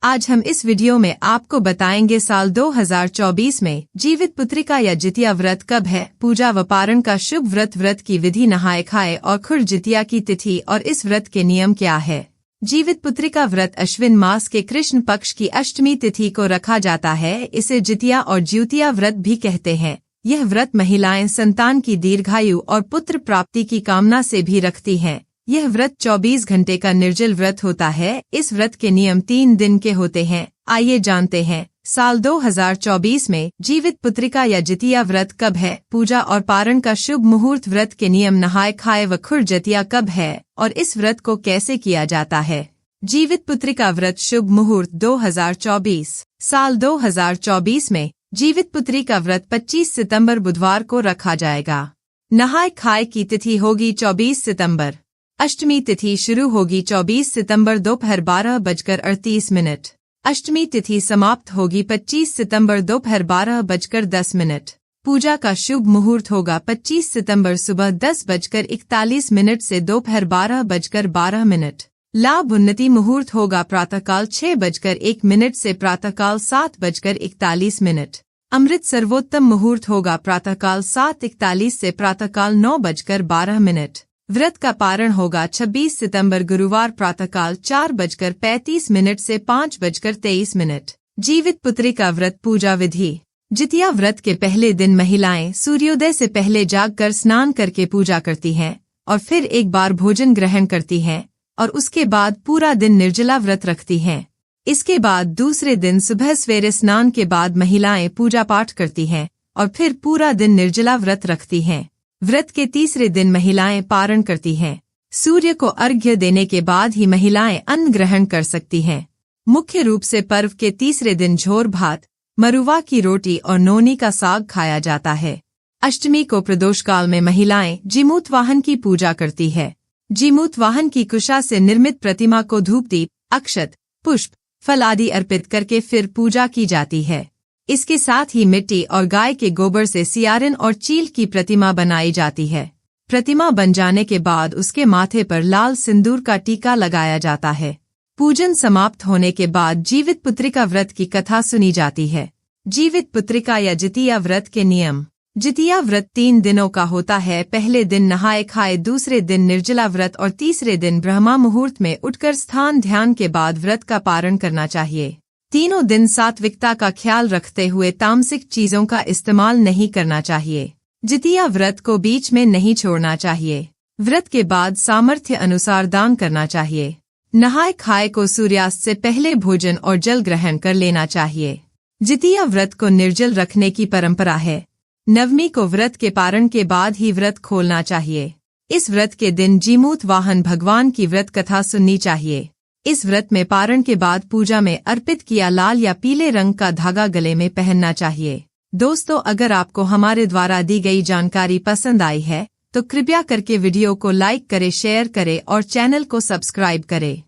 आज हम इस वीडियो में आपको बताएंगे साल 2024 में जीवित पुत्रिका या जितिया व्रत कब है, पूजा व पारण का शुभ व्रत की विधि, नहाए खाए और खुर जितिया की तिथि और इस व्रत के नियम क्या है। जीवित पुत्रिका व्रत अश्विन मास के कृष्ण पक्ष की अष्टमी तिथि को रखा जाता है। इसे जितिया और ज्योतिया व्रत भी कहते हैं। यह व्रत महिलाएं संतान की दीर्घायु और पुत्र प्राप्ति की कामना से भी रखती हैं। यह व्रत 24 घंटे का निर्जल व्रत होता है। इस व्रत के नियम 3 दिन के होते हैं। आइए जानते हैं साल 2024 में जीवित पुत्रिका या जितिया व्रत कब है, पूजा और पारण का शुभ मुहूर्त, व्रत के नियम, नहाए खाए व खुर जितिया कब है और इस व्रत को कैसे किया जाता है। जीवित पुत्रिका व्रत शुभ मुहूर्त 2024। साल 2024 में जीवित पुत्रिका व्रत 25 सितंबर बुधवार को रखा जाएगा। नहाए खाए की तिथि होगी 24 सितंबर। अष्टमी तिथि शुरू होगी 24 सितंबर दोपहर 12:38। अष्टमी तिथि समाप्त होगी 25 सितंबर दोपहर 12:10। पूजा का शुभ मुहूर्त होगा 25 सितंबर सुबह 10:41 से दोपहर 12:12। लाभ उन्नति मुहूर्त होगा प्रातःकाल 6:01 से प्रातःकाल 7:41। अमृत सर्वोत्तम मुहूर्त होगा प्रातःकाल 7:41 से प्रातःकाल 9:12। व्रत का पारण होगा 26 सितंबर गुरुवार प्रातःकाल 4:35 से 5:23। जीवित पुत्रिका व्रत पूजा विधि। जितिया व्रत के पहले दिन महिलाएं सूर्योदय से पहले जागकर स्नान करके पूजा करती हैं और फिर एक बार भोजन ग्रहण करती हैं और उसके बाद पूरा दिन निर्जला व्रत रखती हैं। इसके बाद दूसरे दिन सुबह सवेरे स्नान के बाद महिलाएं पूजा पाठ करती हैं और फिर पूरा दिन निर्जला व्रत रखती हैं। व्रत के तीसरे दिन महिलाएं पारण करती हैं। सूर्य को अर्घ्य देने के बाद ही महिलाएं अन्न ग्रहण कर सकती हैं। मुख्य रूप से पर्व के तीसरे दिन झोर भात, मरुआ की रोटी और नोनी का साग खाया जाता है। अष्टमी को प्रदोष काल में महिलाएं जीमूत वाहन की पूजा करती है। जीमूत वाहन की कुशा से निर्मित प्रतिमा को धूप दीप, अक्षत, पुष्प, फल आदि अर्पित करके फिर पूजा की जाती है। इसके साथ ही मिट्टी और गाय के गोबर से सियारिन और चील की प्रतिमा बनाई जाती है। प्रतिमा बन जाने के बाद उसके माथे पर लाल सिंदूर का टीका लगाया जाता है। पूजन समाप्त होने के बाद जीवित पुत्रिका व्रत की कथा सुनी जाती है। जीवित पुत्रिका या जितिया व्रत के नियम। जितिया व्रत 3 दिनों का होता है। पहले दिन नहाए खाए, दूसरे दिन निर्जला व्रत और तीसरे दिन ब्रह्मा मुहूर्त में उठकर स्थान ध्यान के बाद व्रत का पारण करना चाहिए। तीनों दिन सात्विकता का ख्याल रखते हुए तामसिक चीजों का इस्तेमाल नहीं करना चाहिए। जितिया व्रत को बीच में नहीं छोड़ना चाहिए। व्रत के बाद सामर्थ्य अनुसार दान करना चाहिए। नहाए खाए को सूर्यास्त से पहले भोजन और जल ग्रहण कर लेना चाहिए। जितिया व्रत को निर्जल रखने की परंपरा है। नवमी को व्रत के पारण के बाद ही व्रत खोलना चाहिए। इस व्रत के दिन जीमूत वाहन भगवान की व्रत कथा सुननी चाहिए। इस व्रत में पारण के बाद पूजा में अर्पित किया लाल या पीले रंग का धागा गले में पहनना चाहिए। दोस्तों, अगर आपको हमारे द्वारा दी गई जानकारी पसंद आई है तो कृपया करके वीडियो को लाइक करें, शेयर करें और चैनल को सब्सक्राइब करें।